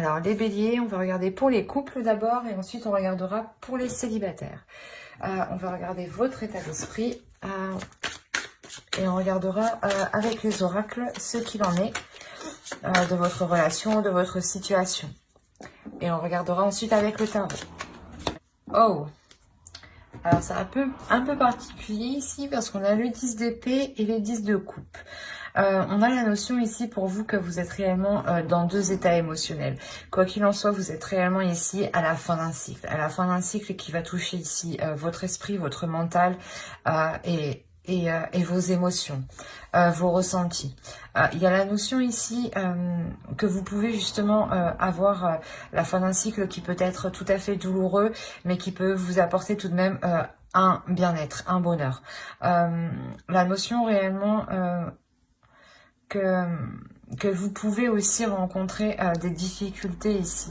Alors, les béliers, on va regarder pour les couples d'abord et ensuite on regardera pour les célibataires. On va regarder votre état d'esprit et on regardera avec les oracles ce qu'il en est de votre relation, de votre situation. Et on regardera ensuite avec le tarot. Oh! Alors, c'est un peu particulier ici parce qu'on a le 10 d'épée et le 10 de coupe. On a la notion ici pour vous que vous êtes réellement dans deux états émotionnels. Quoi qu'il en soit, vous êtes réellement ici à la fin d'un cycle. À la fin d'un cycle qui va toucher ici votre esprit, votre mental et vos émotions, vos ressentis. Il y a la notion ici que vous pouvez justement avoir la fin d'un cycle qui peut être tout à fait douloureux, mais qui peut vous apporter tout de même un bien-être, un bonheur. La notion réellement que vous pouvez aussi rencontrer des difficultés ici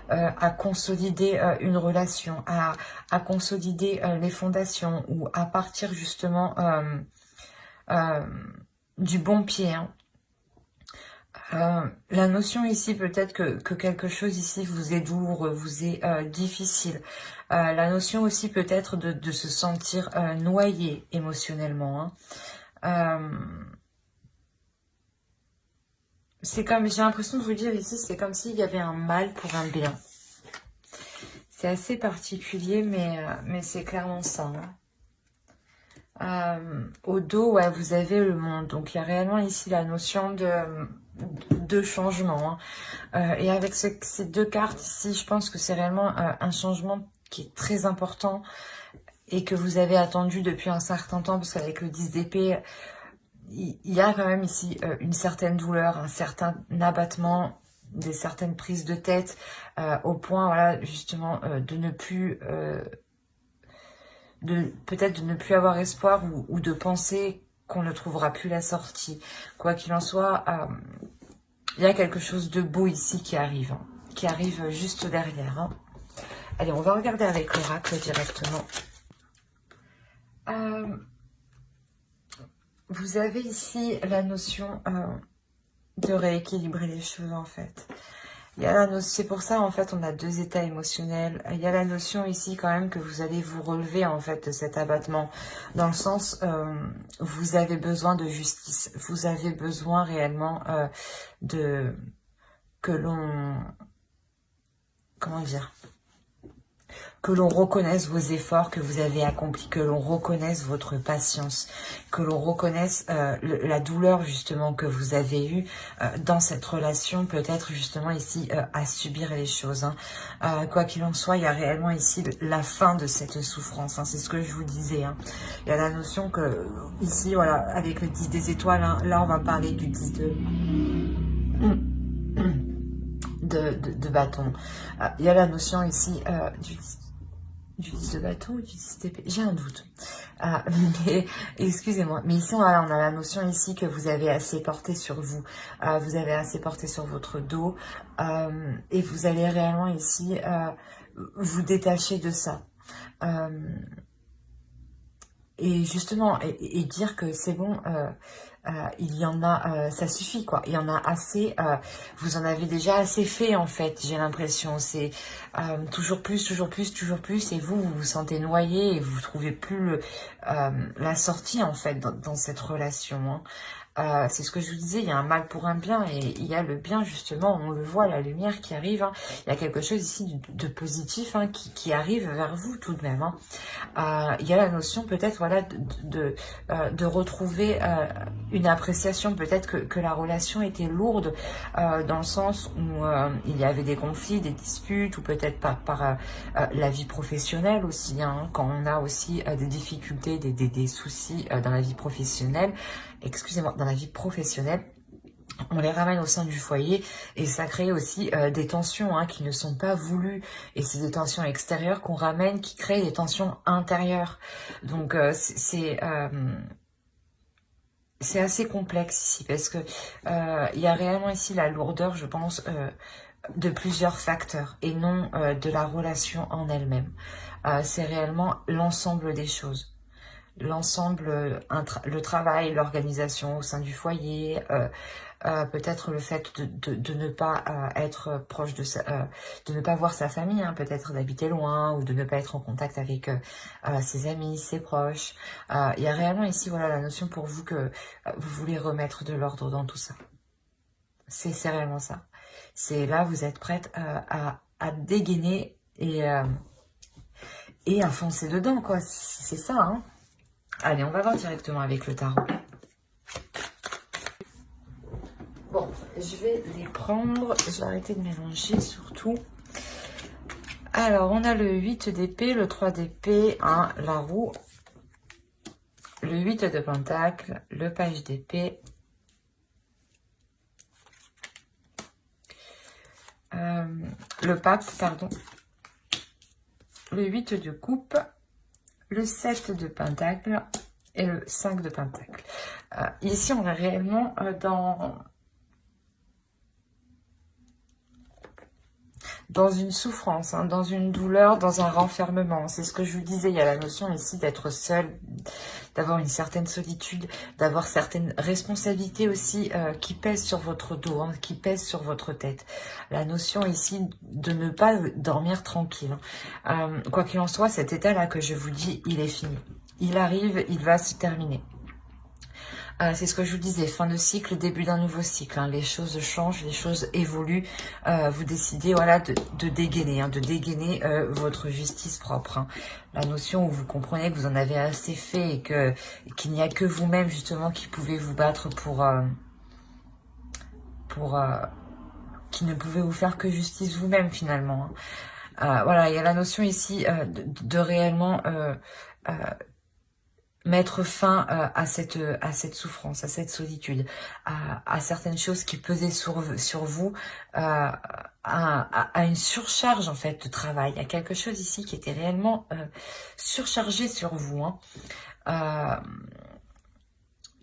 à consolider une relation, à consolider les fondations ou à partir justement du bon pied. La notion ici peut-être que quelque chose ici vous est douloureux, vous est difficile. La notion aussi peut-être de se sentir noyé émotionnellement. C'est comme, j'ai l'impression de vous dire ici, c'est comme s'il y avait un mal pour un bien. C'est assez particulier, mais c'est clairement ça. Au dos, ouais, vous avez le monde. Donc, il y a réellement ici la notion de changement. Et avec ces deux cartes ici, je pense que c'est réellement un changement qui est très important et que vous avez attendu depuis un certain temps, parce qu'avec le 10 d'épée, il y a quand même ici une certaine douleur, un certain abattement, des certaines prises de tête, au point, voilà, justement, de ne plus, peut-être de ne plus avoir espoir ou de penser qu'on ne trouvera plus la sortie. Quoi qu'il en soit, il y a quelque chose de beau ici qui arrive juste derrière. Allez, on va regarder avec l'oracle directement. Vous avez ici la notion de rééquilibrer les choses en fait. C'est pour ça en fait on a deux états émotionnels. Il y a la notion ici quand même que vous allez vous relever en fait de cet abattement. Dans le sens, vous avez besoin de justice. Vous avez besoin réellement que l'on... Comment dire ? Que l'on reconnaisse vos efforts que vous avez accomplis, que l'on reconnaisse votre patience, que l'on reconnaisse la douleur justement que vous avez eue dans cette relation, peut-être justement ici à subir les choses. Quoi qu'il en soit, il y a réellement ici la fin de cette souffrance, c'est ce que je vous disais. Il y a la notion que ici, voilà, avec le 10 des étoiles, là on va parler du 10 de bâton. Il y a la notion ici du 10 de bâton ou du 10 d'épée, j'ai un doute. Mais excusez-moi, mais ici on a la notion ici que vous avez assez porté sur vous, vous avez assez porté sur votre dos, et vous allez réellement ici vous détacher de ça. Et justement, et dire que c'est bon, il y en a, ça suffit quoi, il y en a assez, vous en avez déjà assez fait en fait, j'ai l'impression, c'est toujours plus, toujours plus, toujours plus, et vous vous sentez noyé et vous trouvez plus la sortie en fait dans cette relation. C'est ce que je vous disais, il y a un mal pour un bien et il y a le bien justement, on le voit, la lumière qui arrive. Il y a quelque chose ici de positif qui arrive vers vous tout de même. Il y a la notion peut-être voilà, de retrouver une appréciation, peut-être que la relation était lourde dans le sens où il y avait des conflits, des disputes, ou peut-être par la vie professionnelle aussi, quand on a aussi des difficultés, des soucis dans la vie professionnelle, excusez-moi, dans la vie professionnelle, on les ramène au sein du foyer et ça crée aussi des tensions qui ne sont pas voulues. Et c'est des tensions extérieures qu'on ramène qui créent des tensions intérieures. Donc c'est assez complexe ici parce que il y a réellement ici la lourdeur, je pense, de plusieurs facteurs et non de la relation en elle-même. C'est réellement l'ensemble des choses. L'ensemble, le travail, l'organisation au sein du foyer, peut-être le fait de ne pas être proche de de ne pas voir sa famille, hein, peut-être d'habiter loin ou de ne pas être en contact avec ses amis, ses proches. Il y a réellement ici, voilà, la notion pour vous que vous voulez remettre de l'ordre dans tout ça. C'est réellement ça. C'est là, vous êtes prête à dégainer et à foncer dedans, quoi. C'est ça, hein. Allez, on va voir directement avec le tarot. Bon, je vais les prendre. Je vais arrêter de mélanger, surtout. Alors, on a le 8 d'épée, le 3 d'épée, hein, la roue, le 8 de pentacle, le page d'épée, le pape, pardon, le 8 de coupe, le 7 de pentacle et le 5 de pentacle. Ici, on est réellement dans une souffrance, hein, dans une douleur, dans un renfermement. C'est ce que je vous disais, il y a la notion ici d'être seul, d'avoir une certaine solitude, d'avoir certaines responsabilités aussi qui pèsent sur votre dos, hein, qui pèsent sur votre tête. La notion ici de ne pas dormir tranquille. Quoi qu'il en soit, cet état-là que je vous dis, il est fini. Il arrive, il va se terminer. C'est ce que je vous disais, fin de cycle, début d'un nouveau cycle. Hein. Les choses changent, les choses évoluent. Vous décidez, voilà, de dégainer, hein, votre justice propre. Hein. La notion où vous comprenez que vous en avez assez fait et qu'il n'y a que vous-même justement qui pouvez vous battre qui ne pouvez vous faire que justice vous-même finalement. Hein. Voilà, il y a la notion ici de réellement mettre fin à cette souffrance, à cette solitude, à certaines choses qui pesaient sur vous, à une surcharge en fait de travail. Il y a quelque chose ici qui était réellement surchargé sur vous. Hein.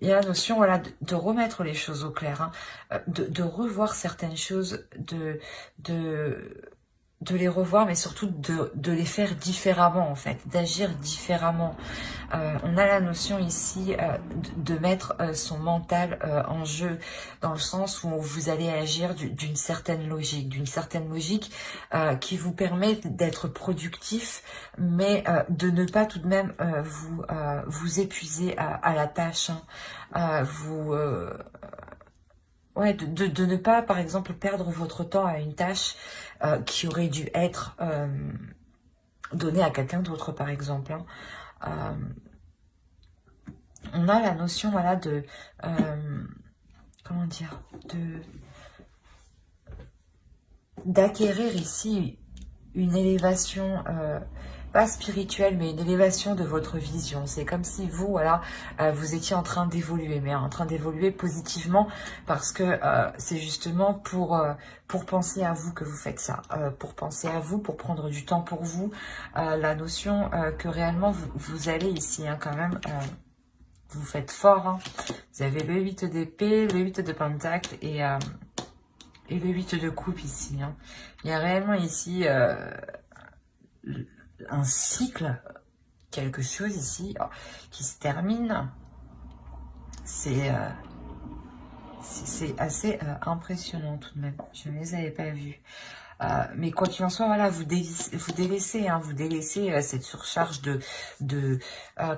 Il y a la notion, voilà, de remettre les choses au clair, hein, de revoir certaines choses, de les revoir, mais surtout de les faire différemment, en fait, d'agir différemment. On a la notion ici de mettre son mental en jeu, dans le sens où vous allez agir d'une certaine logique, qui vous permet d'être productif, mais de ne pas tout de même vous épuiser à la tâche, hein, ouais, de ne pas, par exemple, perdre votre temps à une tâche qui aurait dû être donnée à quelqu'un d'autre, par exemple. Hein. On a la notion, voilà, comment dire, d'acquérir ici une élévation, pas spirituelle, mais une élévation de votre vision. C'est comme si vous, voilà, vous étiez en train d'évoluer, mais en train d'évoluer positivement, parce que c'est justement pour penser à vous que vous faites ça, pour penser à vous, pour prendre du temps pour vous, la notion que réellement vous allez ici, hein, quand même, vous faites fort, hein. Vous avez le 8 d'épée, le 8 de pentacle et le 8 de coupe ici. Hein. Il y a réellement ici un cycle, quelque chose ici qui se termine. C'est assez impressionnant tout de même. Je ne les avais pas vus. Mais quoi qu'il en soit, voilà, vous délaissez, hein, cette surcharge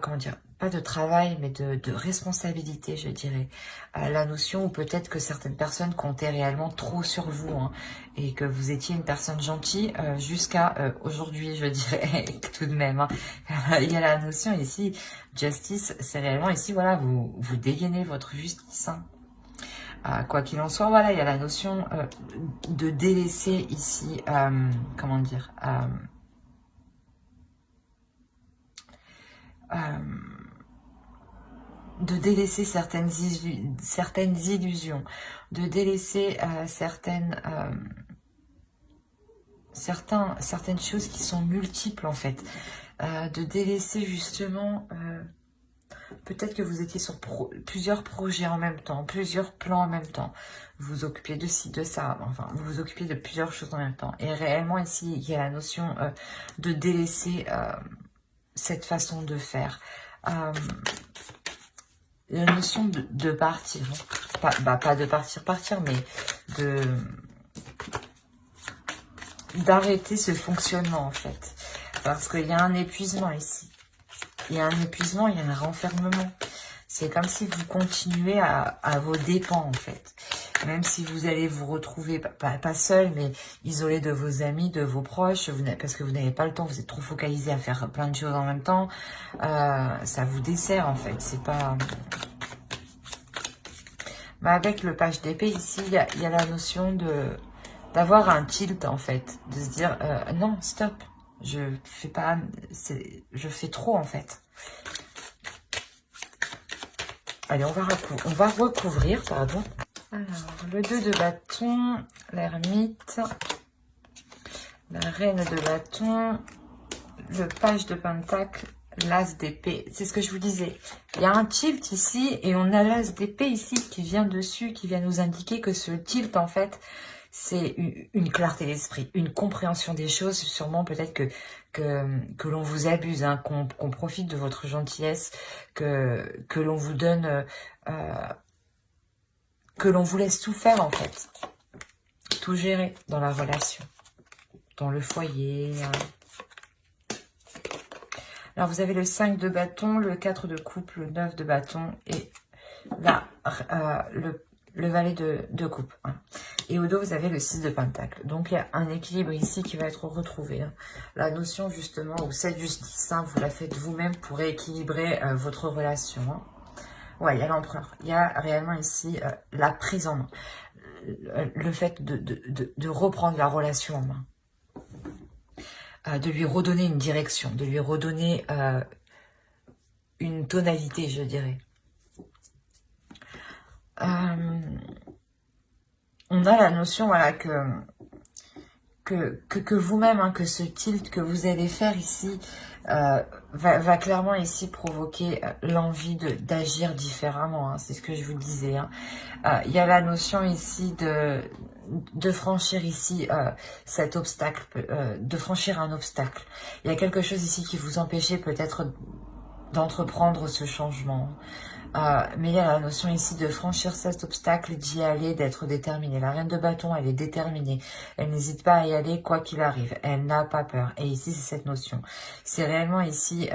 comment dire, pas de travail, mais de responsabilité, je dirais. La notion où peut-être que certaines personnes comptaient réellement trop sur vous, hein, et que vous étiez une personne gentille jusqu'à aujourd'hui, je dirais, tout de même. Hein. Il y a la notion ici, justice, c'est réellement ici, voilà, vous dégainez votre justice, hein. Quoi qu'il en soit, voilà, il y a la notion de délaisser ici, comment dire, de délaisser certaines illusions, de délaisser certaines choses qui sont multiples en fait, de délaisser justement... peut-être que vous étiez sur plusieurs projets en même temps, plusieurs plans en même temps. Vous vous occupiez de ci, de ça, enfin, vous vous occupiez de plusieurs choses en même temps. Et réellement, ici, il y a la notion de délaisser cette façon de faire. La notion de partir. pas de partir, mais d'arrêter ce fonctionnement en fait. Parce qu'il y a un épuisement ici. Il y a un épuisement, il y a un renfermement. C'est comme si vous continuez à vos dépens en fait. Même si vous allez vous retrouver, pas seul, mais isolé de vos amis, de vos proches, parce que vous n'avez pas le temps, vous êtes trop focalisé à faire plein de choses en même temps. Ça vous dessert en fait. C'est pas... Mais avec le page d'épée ici, il y a la notion d'avoir un tilt en fait. De se dire, non, stop. Je fais pas... Je fais trop en fait. Allez, on va recouvrir, pardon. Alors, le 2 de bâton, l'ermite, la reine de bâton, le page de pentacle, l'as d'épée. C'est ce que je vous disais. Il y a un tilt ici et on a l'as d'épée ici qui vient dessus, qui vient nous indiquer que ce tilt, en fait, c'est une clarté d'esprit, une compréhension des choses. Sûrement peut-être que l'on vous abuse, hein, qu'on profite de votre gentillesse, que l'on vous donne... que l'on vous laisse tout faire en fait, tout gérer dans la relation, dans le foyer. Alors vous avez le 5 de bâton, le 4 de coupe, le 9 de bâton et là, le valet de coupe. Hein. Et au dos, vous avez le 6 de pentacle. Donc il y a un équilibre ici qui va être retrouvé. Hein. La notion justement, ou cette justice, hein, vous la faites vous-même pour rééquilibrer votre relation. Hein. Ouais, il y a l'empereur. Il y a réellement ici la prise en main. Le fait de reprendre la relation en main. De lui redonner une direction. De lui redonner une tonalité, je dirais. On a la notion, voilà, que vous-même, hein, que ce tilt que vous allez faire ici va clairement ici provoquer l'envie d'agir différemment. Hein, c'est ce que je vous disais. Hein. Il y a la notion ici de franchir ici cet obstacle, de franchir un obstacle. Il y a quelque chose ici qui vous empêchait peut-être d'entreprendre ce changement. Mais il y a la notion ici de franchir cet obstacle, d'y aller, d'être déterminée. La reine de bâton, elle est déterminée. Elle n'hésite pas à y aller quoi qu'il arrive. Elle n'a pas peur. Et ici, c'est cette notion. C'est réellement ici,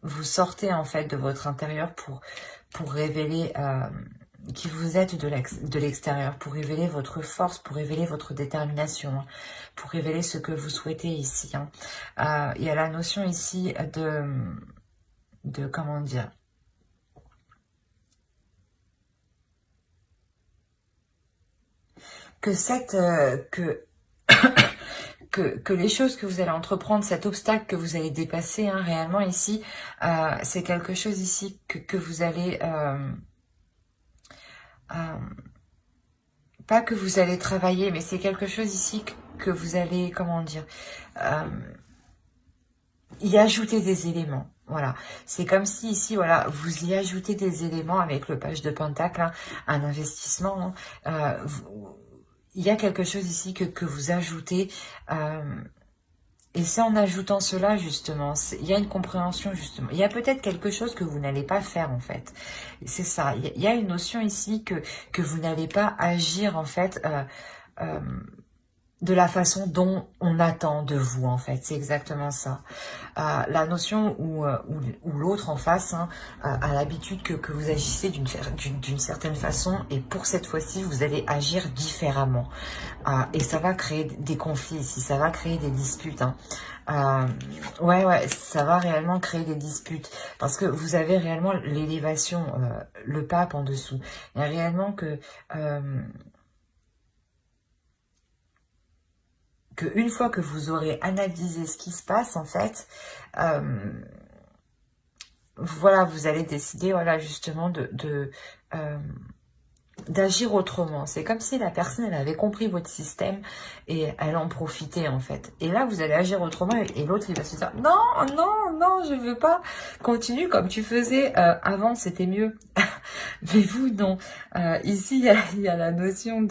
vous sortez en fait de votre intérieur pour révéler qui vous êtes de l'extérieur, pour révéler votre force, pour révéler votre détermination, hein, pour révéler ce que vous souhaitez ici. Hein. Il y a la notion ici de comment dire, que que les choses que vous allez entreprendre, cet obstacle que vous allez dépasser, hein, réellement ici, c'est quelque chose ici que vous allez... pas que vous allez travailler, mais c'est quelque chose ici que vous allez, comment dire, y ajouter des éléments. Voilà, c'est comme si ici, voilà, vous y ajoutez des éléments avec le page de pentacle, hein, un investissement. Hein, il y a quelque chose ici que vous ajoutez. Et c'est en ajoutant cela, justement, il y a une compréhension, justement. Il y a peut-être quelque chose que vous n'allez pas faire, en fait. C'est ça. Il y a une notion ici que vous n'allez pas agir, en fait, de la façon dont on attend de vous, en fait. C'est exactement ça. La notion où l'autre en face, hein, a l'habitude que vous agissez d'une certaine façon, et pour cette fois-ci, vous allez agir différemment. Et ça va créer des conflits ici, ça va créer des disputes. Hein. Ouais, ça va réellement créer des disputes. Parce que vous avez réellement l'élévation, le pape en dessous. Il y a réellement que une fois que vous aurez analysé ce qui se passe, en fait, voilà, vous allez décider, voilà, justement, d'agir autrement. C'est comme si la personne, elle avait compris votre système et elle en profitait, en fait. Et là, vous allez agir autrement et l'autre, il va se dire, non, non, non, je veux pas. Continue comme tu faisais avant, c'était mieux. Mais vous, non. Ici, il y a la notion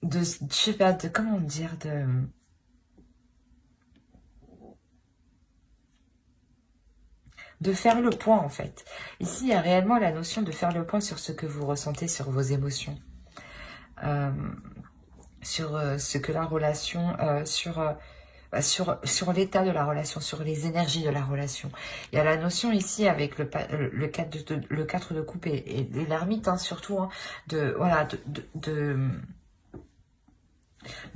je sais pas, comment dire, de faire le point en fait. Ici, il y a réellement la notion de faire le point sur ce que vous ressentez, sur vos émotions. Sur ce que la relation, sur l'état de la relation, sur les énergies de la relation. Il y a la notion ici avec le 4 de coupe et l'ermite, hein, surtout, hein, voilà, de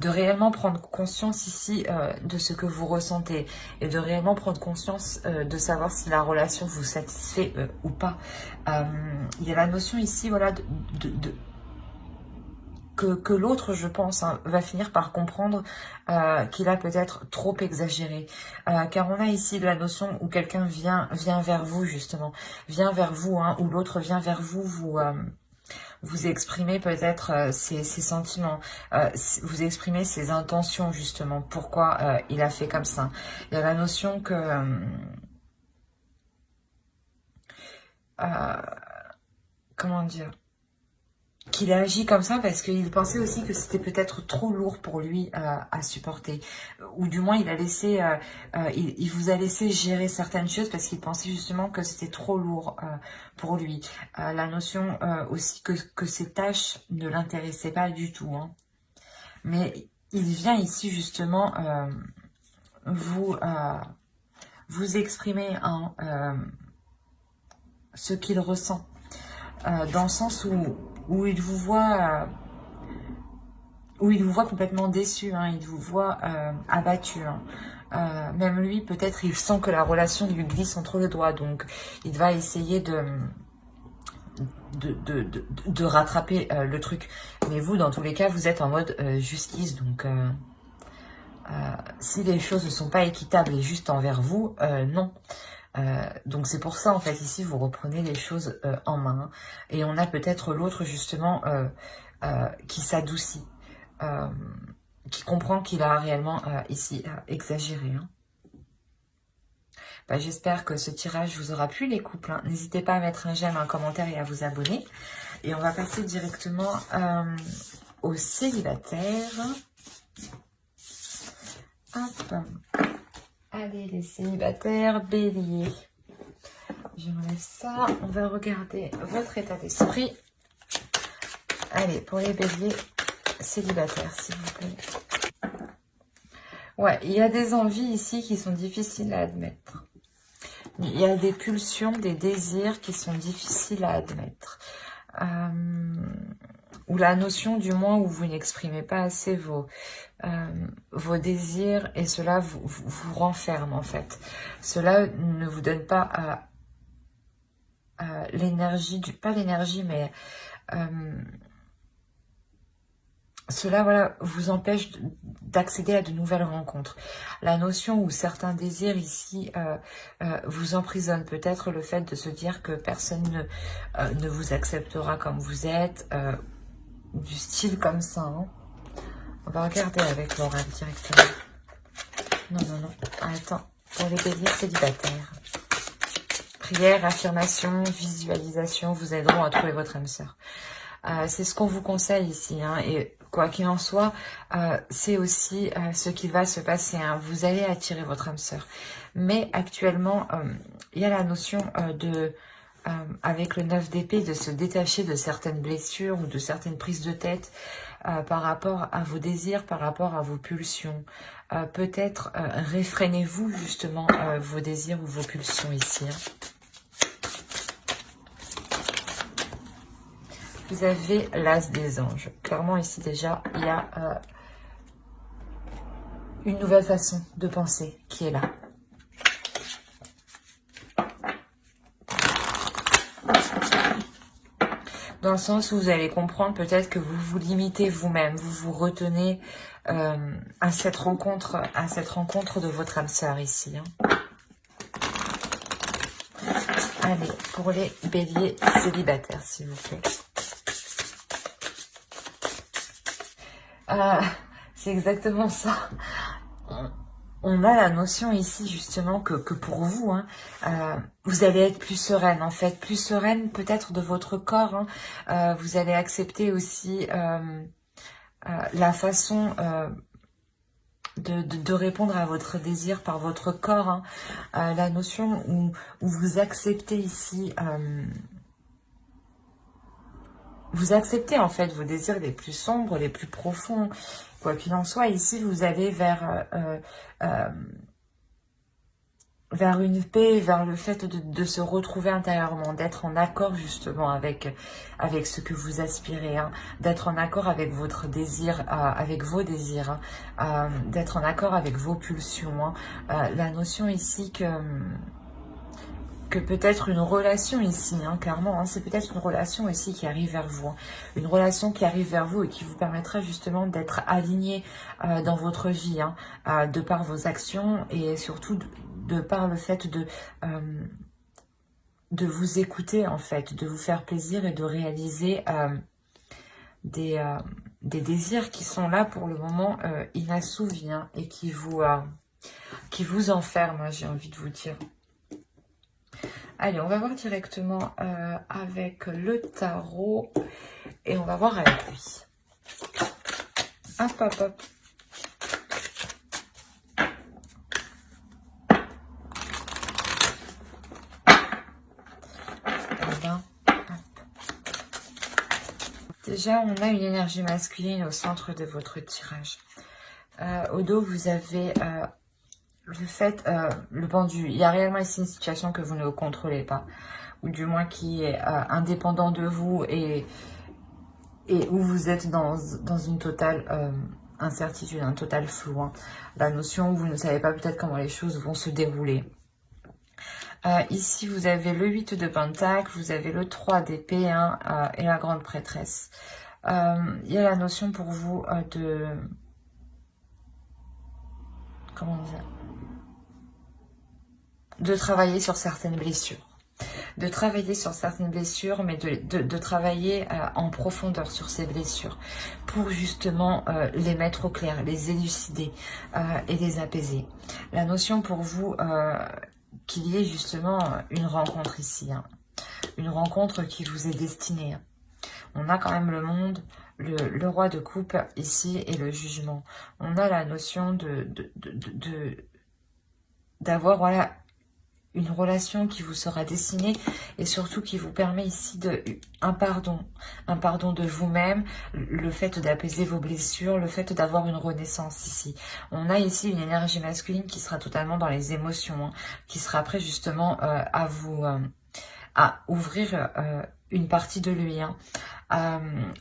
réellement prendre conscience ici de ce que vous ressentez et de réellement prendre conscience de savoir si la relation vous satisfait ou pas. Il y a la notion ici, voilà, que l'autre, je pense, hein, va finir par comprendre qu'il a peut-être trop exagéré. Car on a ici la notion où quelqu'un vient vers vous, justement. Vient vers vous, hein, ou l'autre vient vers vous, vous exprimez peut-être ses sentiments, vous exprimez ses intentions, justement. Pourquoi il a fait comme ça. Il y a la notion que... comment dire, qu'il a agi comme ça parce qu'il pensait aussi que c'était peut-être trop lourd pour lui à supporter. Ou du moins, il a laissé, il vous a laissé gérer certaines choses parce qu'il pensait justement que c'était trop lourd pour lui. La notion aussi que ces tâches ne l'intéressaient pas du tout. Hein. Mais il vient ici justement vous exprimer hein, ce qu'il ressent. Dans le sens où il vous voit complètement déçu, hein, il vous voit abattu. Hein. Même lui, peut-être, il sent que la relation lui glisse entre les doigts, donc il va essayer de rattraper le truc. Mais vous, dans tous les cas, vous êtes en mode justice, donc si les choses ne sont pas équitables et justes envers vous, non. Donc c'est pour ça en fait ici vous reprenez les choses en main et on a peut-être l'autre justement qui s'adoucit, qui comprend qu'il a réellement ici exagéré. Hein. Bah, j'espère que ce tirage vous aura plu les couples. Hein. N'hésitez pas à mettre un j'aime, un commentaire et à vous abonner. Et on va passer directement aux célibataires. Hop. Allez les célibataires, bélier. J'enlève ça. On va regarder votre état d'esprit. Allez, pour les béliers célibataires, s'il vous plaît. Ouais, il y a des envies ici qui sont difficiles à admettre. Il y a des pulsions, des désirs qui sont difficiles à admettre. Ou la notion du moins où vous n'exprimez pas assez vos désirs et cela vous renferme en fait. Cela ne vous donne pas l'énergie, pas l'énergie mais cela voilà, vous empêche d'accéder à de nouvelles rencontres. La notion où certains désirs ici vous emprisonnent, peut-être le fait de se dire que personne ne vous acceptera comme vous êtes, du style comme ça. Hein. On va regarder avec l'oral directement. Non. Attends, pour les béliers célibataires. Prière, affirmation, visualisation vous aideront à trouver votre âme sœur. C'est ce qu'on vous conseille ici. Hein, et quoi qu'il en soit, c'est aussi ce qui va se passer. Hein. Vous allez attirer votre âme sœur. Mais actuellement, il y a la notion avec le 9 d'épée, de se détacher de certaines blessures ou de certaines prises de tête par rapport à vos désirs, par rapport à vos pulsions. Peut-être réfrénez-vous justement vos désirs ou vos pulsions ici. Hein. Vous avez l'as des anges. Clairement ici déjà, il y a une nouvelle façon de penser qui est là. Dans le sens où vous allez comprendre peut-être que vous vous limitez vous-même, vous vous retenez à cette rencontre de votre âme sœur ici. Hein. Allez, pour les béliers célibataires, s'il vous plaît. C'est exactement ça. On a la notion ici justement que pour vous, hein, vous allez être plus sereine en fait, plus sereine peut-être de votre corps. Hein. Vous allez accepter aussi la façon de répondre à votre désir par votre corps. Hein. La notion où vous acceptez ici... vous acceptez en fait vos désirs les plus sombres, les plus profonds. Quoi qu'il en soit, ici vous allez vers une paix, vers le fait de se retrouver intérieurement, d'être en accord justement avec ce que vous aspirez, hein, d'être en accord avec votre désir, avec vos désirs, hein, d'être en accord avec vos pulsions. Hein. La notion ici que peut-être une relation ici, hein, clairement, hein, c'est peut-être une relation ici qui arrive vers vous, hein, une relation qui arrive vers vous et qui vous permettra justement d'être aligné dans votre vie, hein, de par vos actions et surtout de par le fait de vous écouter en fait, de vous faire plaisir et de réaliser des désirs qui sont là pour le moment inassouvis, hein, et qui vous enferment, j'ai envie de vous dire. Allez, on va voir directement avec le tarot et on va voir avec lui. Hop, hop, hop. Déjà, on a une énergie masculine au centre de votre tirage. Au dos, vous avez le fait, le pendu. Il y a réellement ici une situation que vous ne contrôlez pas, ou du moins qui est indépendant de vous et où vous êtes dans une totale incertitude, un total flou. Hein. La notion où vous ne savez pas peut-être comment les choses vont se dérouler. Ici, vous avez le 8 de Pentacle, vous avez le 3 d'épée, hein, et la grande prêtresse. Il y a la notion pour vous de... Comment dire? De travailler sur certaines blessures. De travailler sur certaines blessures, mais de travailler en profondeur sur ces blessures pour justement les mettre au clair, les élucider et les apaiser. La notion pour vous qu'il y ait justement une rencontre ici, hein. Une rencontre qui vous est destinée. Hein. On a quand même le monde, le roi de coupe ici et le jugement. On a la notion d'avoir voilà, une relation qui vous sera destinée et surtout qui vous permet ici un pardon de vous-même, le fait d'apaiser vos blessures, le fait d'avoir une renaissance ici. On a ici une énergie masculine qui sera totalement dans les émotions, hein, qui sera prêt justement à vous... à ouvrir une partie de lui. Hein.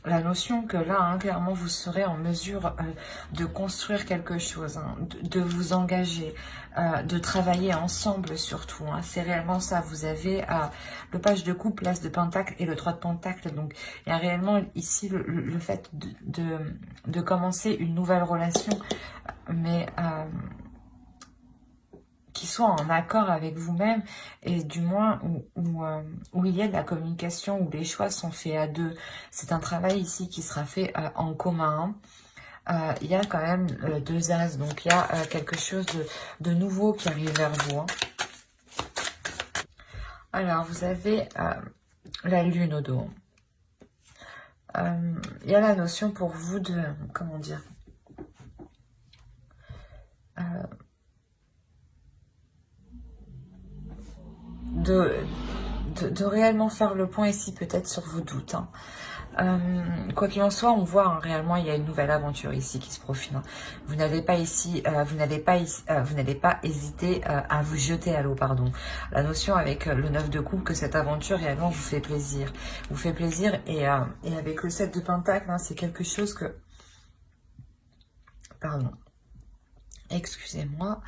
La notion que là, hein, clairement, vous serez en mesure de construire quelque chose, hein, de vous engager, de travailler ensemble surtout. Hein. C'est réellement ça. Vous avez le page de coupe, l'as de pentacle et le 3 de pentacle. Donc, il y a réellement ici le fait de commencer une nouvelle relation, mais... qui soit en accord avec vous-même et du moins où il y a de la communication, où les choix sont faits à deux. C'est un travail ici qui sera fait en commun. Il y a quand même 2 as, donc il y a quelque chose de nouveau qui arrive vers vous. Hein. Alors, vous avez la lune au dos. Il y a la notion pour vous de... Comment dire de réellement faire le point ici peut-être sur vos doutes. Hein. Quoi qu'il en soit, on voit hein, réellement il y a une nouvelle aventure ici qui se profile. Hein. Vous n'allez pas ici, vous n'allez pas hésiter à vous jeter à l'eau, pardon. La notion avec le 9 de coupe que cette aventure réellement vous fait plaisir, et avec le 7 de pentacle, hein, c'est quelque chose que, pardon, excusez-moi,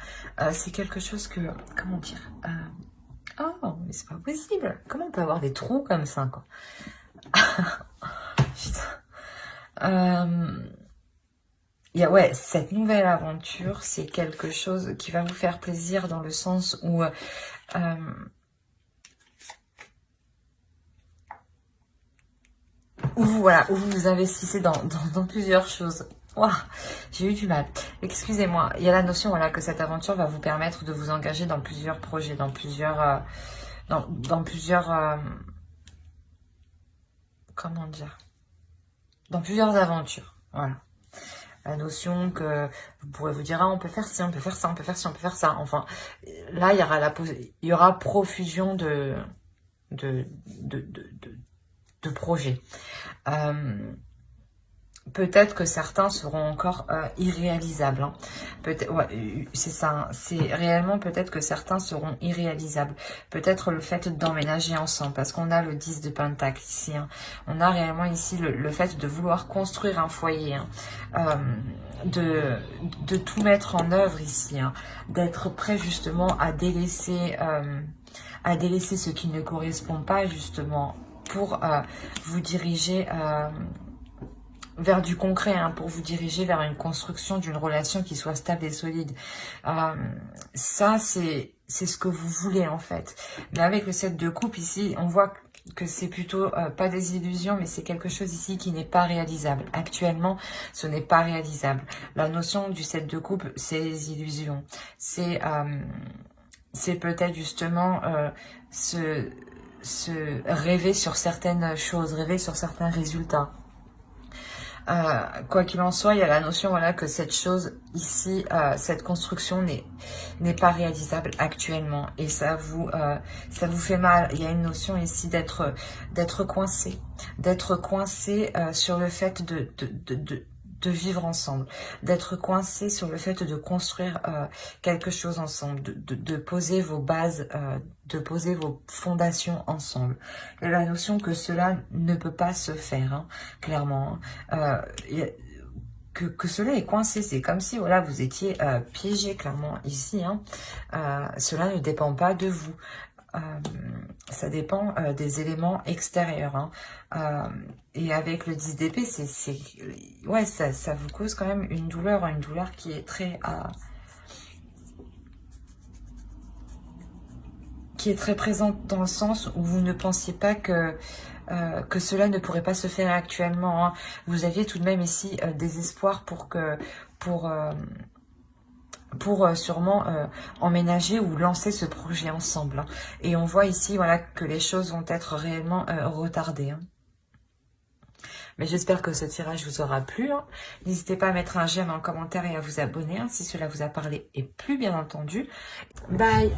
c'est quelque chose que, comment dire. Oh, mais c'est pas possible. Comment on peut avoir des trous comme ça, quoi? Putain. Ouais, cette nouvelle aventure, c'est quelque chose qui va vous faire plaisir dans le sens où... où vous vous investissez dans plusieurs choses. Wow, j'ai eu du mal. Excusez-moi. Il y a la notion voilà, que cette aventure va vous permettre de vous engager dans plusieurs projets, dans plusieurs... comment dire? Dans plusieurs aventures. Voilà. La notion que vous pourrez vous dire, ah, on peut faire ci, on peut faire ça, on peut faire ci, on peut faire ça. Enfin, là, il y aura profusion de, de projets. Peut-être que certains seront encore irréalisables. Hein. Peut-être, ouais, c'est ça. Hein. C'est réellement peut-être que certains seront irréalisables. Peut-être le fait d'emménager ensemble, parce qu'on a le 10 de Pentacle ici. Hein. On a réellement ici le fait de vouloir construire un foyer, hein. De tout mettre en œuvre ici, hein. D'être prêt justement à délaisser ce qui ne correspond pas justement pour vous diriger vers du concret, hein, pour vous diriger vers une construction d'une relation qui soit stable et solide. Ça, c'est ce que vous voulez en fait. Mais avec le 7 de coupe ici, on voit que c'est plutôt pas des illusions, mais c'est quelque chose ici qui n'est pas réalisable. Actuellement, ce n'est pas réalisable. La notion du 7 de coupe, c'est les illusions. C'est peut-être justement se rêver sur certaines choses, rêver sur certains résultats. Quoi qu'il en soit, il y a la notion, voilà, que cette chose ici, cette construction n'est pas réalisable actuellement, et ça vous fait mal. Il y a une notion ici d'être coincé, sur le fait de vivre ensemble, d'être coincé sur le fait de construire quelque chose ensemble, de poser vos bases, de poser vos fondations ensemble. Et la notion que cela ne peut pas se faire, hein, clairement. Hein. Que cela est coincé, c'est comme si voilà, vous étiez piégé clairement ici. Hein. Cela ne dépend pas de vous. Ça dépend des éléments extérieurs. Hein. Et avec le 10 d'épée, ouais, ça vous cause quand même une douleur qui est très présente, dans le sens où vous ne pensiez pas que cela ne pourrait pas se faire actuellement. Hein. Vous aviez tout de même ici des espoirs pour sûrement emménager ou lancer ce projet ensemble. Hein. Et on voit ici, voilà, que les choses vont être réellement retardées. Hein. Mais j'espère que ce tirage vous aura plu. Hein. N'hésitez pas à mettre un j'aime en commentaire et à vous abonner, hein, si cela vous a parlé et plu, bien entendu. Bye!